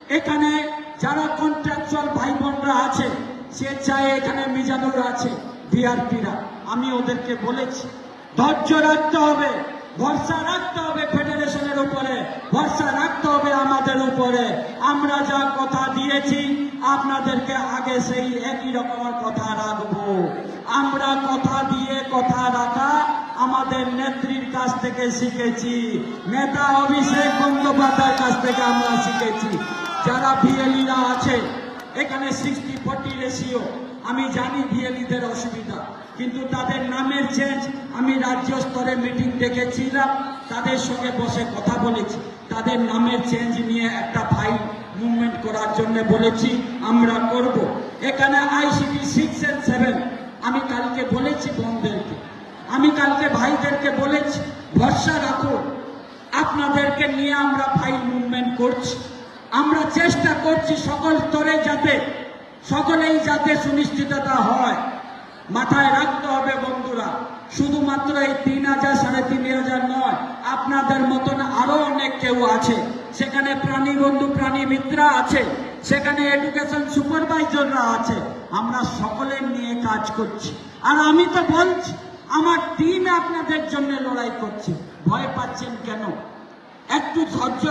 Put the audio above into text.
এখানে যারা কন্ট্রাকচুয়াল ভাই বোনরা আছে, স্বেচ্ছায় এখানে মিজানুর আছে, বিআরপিরা, আমি ওদেরকে বলেছি ধৈর্য রাখতে হবে, ভরসা রাখতে হবে ফেডারেশনের উপরে, ভরসা রাখতে হবে আমাদের উপরে। আমরা যা কথা দিয়েছি আপনাদেরকে আগে সেই একই রকমের কথা রাখবো। আমরা কথা দিয়ে কথা রাখা আমাদের নেত্রীর কাছ থেকে শিখেছি, নেতা অভিষেক বন্দ্যোপাধ্যায়ের কাছ থেকে আমরা শিখেছি। যারা ভিএলিরা আছে এখানে 60-40 রেশিও, আমি জানি ভিএলিদের অসুবিধা, কিন্তু তাদের নামের চেঞ্জ আমি রাজ্য স্তরে মিটিং ডেকেছিলাম, তাদের সঙ্গে বসে কথা বলেছি, তাদের নামের চেঞ্জ নিয়ে একটা ফাইল মুভমেন্ট করার জন্য বলেছি, আমরা করব। এখানে আইসিটি 6 and 7 আমি কালকে বলেছি বোনদেরকে, আমি কালকে ভাইদেরকে বলেছি ভরসা রাখো, আপনাদেরকে নিয়ে আমরা ফাইল মুভমেন্ট করছি। আমরা চেষ্টা করছি সকল স্তরে সকলেই যাতে সুনিশ্চিততা হয়। মাথায় রাখতে হবে বন্ধুরা, শুধুমাত্র এই 3000 3,500 নয়, আপনাদের মতন আরো অনেক কেউ আছে, সেখানে প্রাণী বন্ধু প্রাণী মিত্রা আছে, সেখানে এডুকেশন সুপারভাইজাররা আছে, আমরা সকলের নিয়ে কাজ করছি। আর আমি তো বলছি আমার টিম আপনাদের জন্য লড়াই করছে, ভয় পাচ্ছেন কেন? একটু ধৈর্য